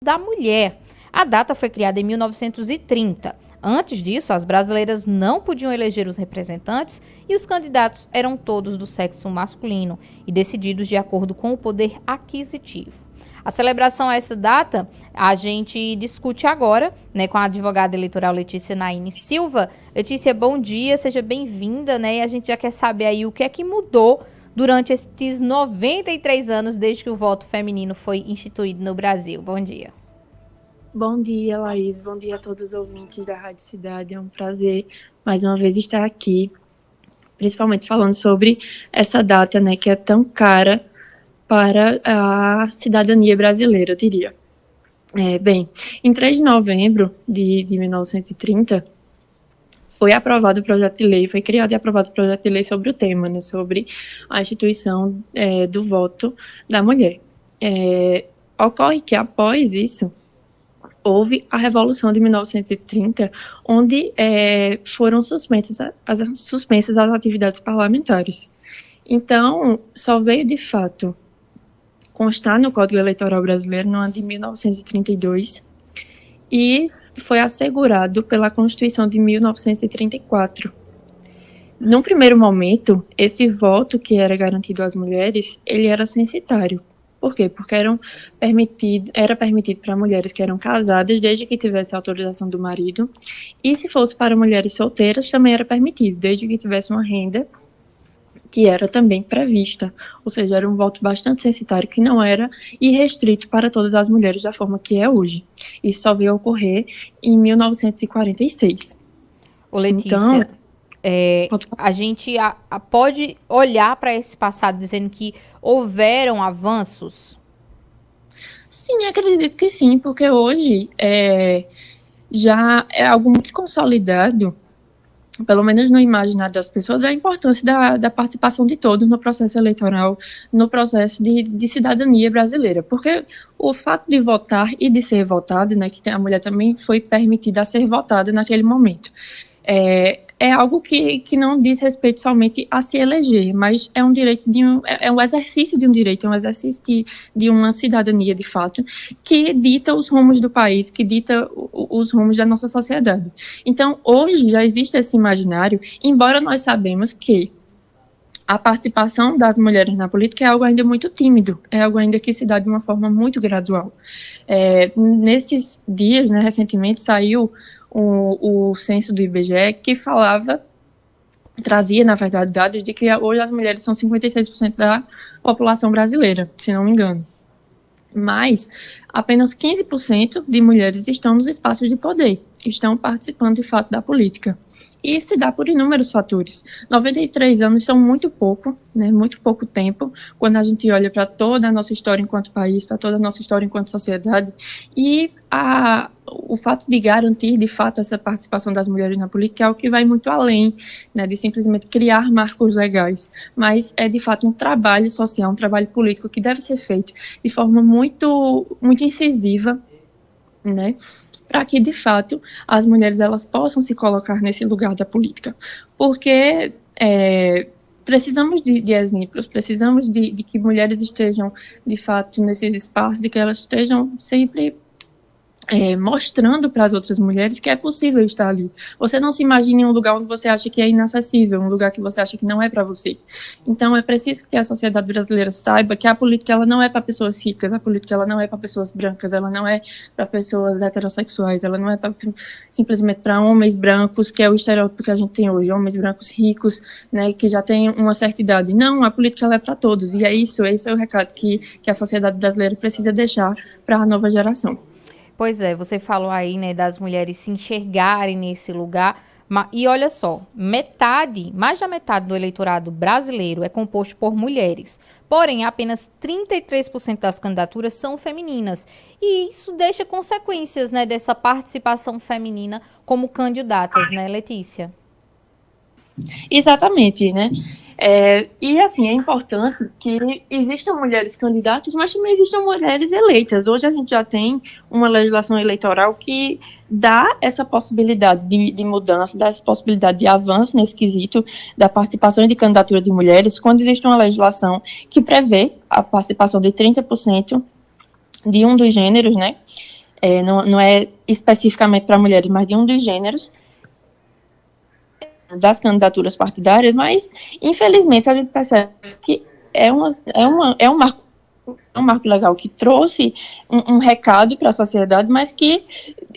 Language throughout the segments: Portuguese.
da Mulher. A data foi criada em 1930. Antes disso, as brasileiras não podiam eleger os representantes e os candidatos eram todos do sexo masculino e decididos de acordo com o poder aquisitivo. A celebração a essa data, a gente discute agora, né, com a advogada eleitoral Letícia Naine Silva. Letícia, bom dia, seja bem-vinda, né? E a gente já quer saber aí o que é que mudou durante esses 93 anos desde que o voto feminino foi instituído no Brasil. Bom dia. Bom dia, Laís. Bom dia a todos os ouvintes da Rádio Cidade. É um prazer, mais uma vez, estar aqui, principalmente falando sobre essa data, né, que é tão cara para a cidadania brasileira, eu diria. Bem, em 3 de novembro de 1930, foi aprovado o projeto de lei, foi criado e aprovado o projeto de lei sobre o tema, né, sobre a instituição do voto da mulher. Ocorre que, após isso, houve a Revolução de 1930, onde foram suspensas as atividades parlamentares. Então, só veio, de fato, constar no Código Eleitoral Brasileiro no ano de 1932 e foi assegurado pela Constituição de 1934. Num primeiro momento, esse voto que era garantido às mulheres, ele era censitário. Por quê? Porque era permitido para mulheres que eram casadas, desde que tivesse autorização do marido, e se fosse para mulheres solteiras, também era permitido, desde que tivesse uma renda que era também prevista. Ou seja, era um voto bastante censitário, que não era irrestrito para todas as mulheres da forma que é hoje. Isso só veio a ocorrer em 1946. Ô, Letícia, a gente pode olhar para esse passado dizendo que houveram avanços? Sim, acredito que sim, porque hoje já é algo muito consolidado, pelo menos no imaginário das pessoas, a importância da participação de todos no processo eleitoral, no processo de cidadania brasileira. Porque o fato de votar e de ser votado, né, que a mulher também foi permitida a ser votada naquele momento, é algo que não diz respeito somente a se eleger, mas é um direito é um exercício de um direito, é um exercício de uma cidadania, de fato, que dita os rumos do país, que dita os rumos da nossa sociedade. Então, hoje já existe esse imaginário, embora nós sabemos que a participação das mulheres na política é algo ainda muito tímido, é algo ainda que se dá de uma forma muito gradual. Nesses dias, né, recentemente, saiu o censo do IBGE, que trazia, na verdade, dados de que hoje as mulheres são 56% da população brasileira, se não me engano. Mas apenas 15% de mulheres estão nos espaços de poder, estão participando, de fato, da política. E isso se dá por inúmeros fatores. 93 anos são muito pouco, né, muito pouco tempo, quando a gente olha para toda a nossa história enquanto país, para toda a nossa história enquanto sociedade, e o fato de garantir, de fato, essa participação das mulheres na política é algo que vai muito além, né, de simplesmente criar marcos legais, mas é, de fato, um trabalho social, um trabalho político que deve ser feito de forma muito, muito incisiva, né, para que, de fato, as mulheres elas possam se colocar nesse lugar da política. Porque precisamos de exemplos, precisamos de que mulheres estejam, de fato, nesses espaços, de que elas estejam sempre mostrando para as outras mulheres que é possível estar ali. Você não se imagine em um lugar onde você acha que é inacessível, um lugar que você acha que não é para você. Então, é preciso que a sociedade brasileira saiba que a política ela não é para pessoas ricas, a política ela não é para pessoas brancas, ela não é para pessoas heterossexuais, ela não é simplesmente para homens brancos, que é o estereótipo que a gente tem hoje, homens brancos ricos, né, que já têm uma certa idade. Não, a política ela é para todos, e esse é o recado que a sociedade brasileira precisa deixar para a nova geração. Pois é, você falou aí, né, das mulheres se enxergarem nesse lugar. E olha só, mais da metade do eleitorado brasileiro é composto por mulheres. Porém, apenas 33% das candidaturas são femininas. E isso deixa consequências, né, dessa participação feminina como candidatas, né, Letícia? Exatamente, né? E assim, é importante que existam mulheres candidatas, mas também existam mulheres eleitas. Hoje a gente já tem uma legislação eleitoral que dá essa possibilidade de mudança, dá essa possibilidade de avanço nesse quesito da participação e de candidatura de mulheres, quando existe uma legislação que prevê a participação de 30% de um dos gêneros, né? Não é especificamente para mulheres, mas de um dos gêneros das candidaturas partidárias, mas infelizmente a gente percebe que é um marco legal que trouxe um recado para a sociedade, mas que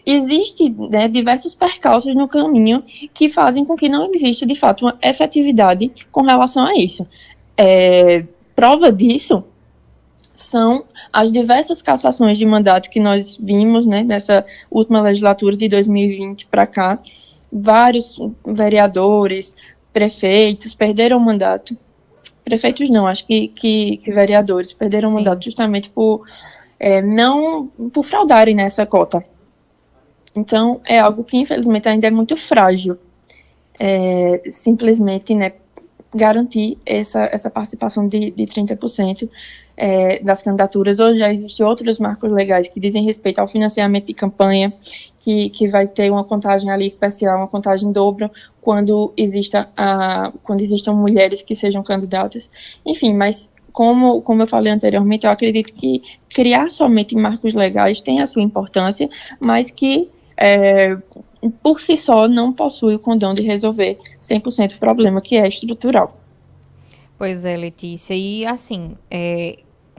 existe, né, diversos percalços no caminho que fazem com que não exista, de fato, uma efetividade com relação a isso. Prova disso são as diversas cassações de mandato que nós vimos, né, nessa última legislatura de 2020 para cá. Vários vereadores, prefeitos perderam o mandato. Prefeitos não, acho que vereadores perderam o mandato justamente por fraudarem nessa cota. Então, é algo que, infelizmente, ainda é muito frágil. Simplesmente, né, garantir essa participação de 30% das candidaturas. Hoje já existem outros marcos legais que dizem respeito ao financiamento de campanha, que vai ter uma contagem ali especial, uma contagem dobro, quando existam mulheres que sejam candidatas. Enfim, mas como eu falei anteriormente, eu acredito que criar somente marcos legais tem a sua importância, mas que por si só não possui o condão de resolver 100% o problema que é estrutural. Pois é, Letícia. E assim,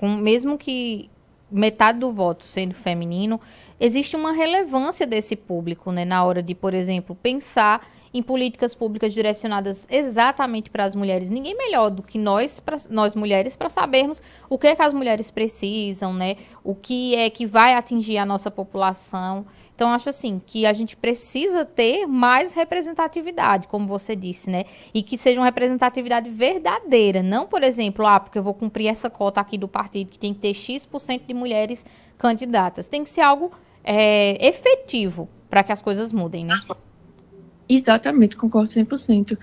mesmo que metade do voto sendo feminino, existe uma relevância desse público, né, na hora de, por exemplo, pensar em políticas públicas direcionadas exatamente para as mulheres. Ninguém melhor do que nós mulheres, para sabermos o que é que as mulheres precisam, né? O que é que vai atingir a nossa população. Então, acho assim, que a gente precisa ter mais representatividade, como você disse, né? E que seja uma representatividade verdadeira. Não, por exemplo, porque eu vou cumprir essa cota aqui do partido, que tem que ter X% de mulheres candidatas. Tem que ser algo efetivo para que as coisas mudem, né? Exatamente, concordo 100%.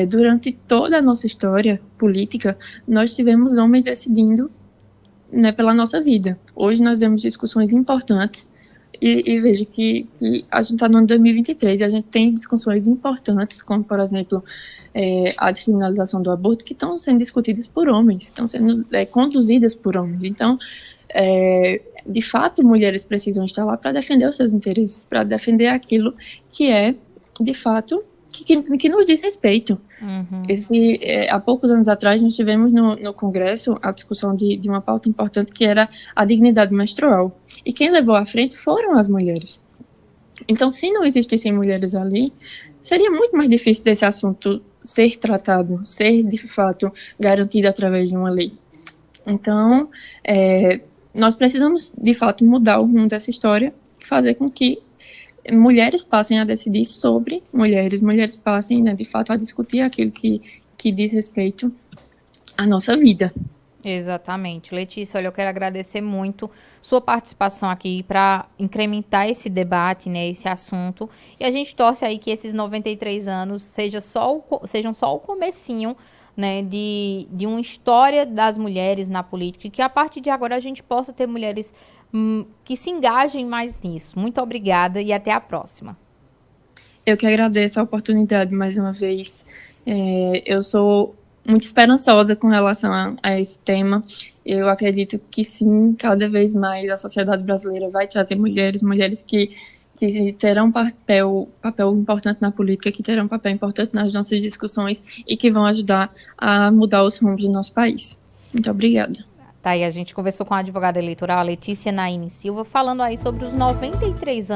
Durante toda a nossa história política, nós tivemos homens decidindo, né, pela nossa vida. Hoje nós vemos discussões importantes e veja que a gente está no ano 2023 e a gente tem discussões importantes, como, por exemplo, a descriminalização do aborto, que estão sendo discutidas por homens, estão sendo conduzidas por homens. Então, de fato, mulheres precisam estar lá para defender os seus interesses, para defender aquilo que é, de fato, que nos diz respeito. Uhum. Há poucos anos atrás, nós tivemos no Congresso a discussão de uma pauta importante, que era a dignidade menstrual. E quem levou à frente foram as mulheres. Então, se não existissem mulheres ali, seria muito mais difícil desse assunto ser tratado, ser, de fato, garantido através de uma lei. Então, nós precisamos, de fato, mudar o rumo dessa história e fazer com que mulheres passem a decidir sobre mulheres passem, né, de fato, a discutir aquilo que diz respeito à nossa vida. Exatamente. Letícia, olha, eu quero agradecer muito sua participação aqui para incrementar esse debate, né, esse assunto. E a gente torce aí que esses 93 anos sejam só o comecinho, né, de uma história das mulheres na política, e que a partir de agora a gente possa ter mulheres que se engajem mais nisso. Muito obrigada e até a próxima. Eu que agradeço a oportunidade mais uma vez. Eu sou muito esperançosa com relação a esse tema. Eu acredito que sim, cada vez mais a sociedade brasileira vai trazer mulheres que terão papel importante na política, que terão papel importante nas nossas discussões e que vão ajudar a mudar os rumos do nosso país. Muito obrigada. Tá, e a gente conversou com a advogada eleitoral, a Letícia Naine Silva, falando aí sobre os 93 anos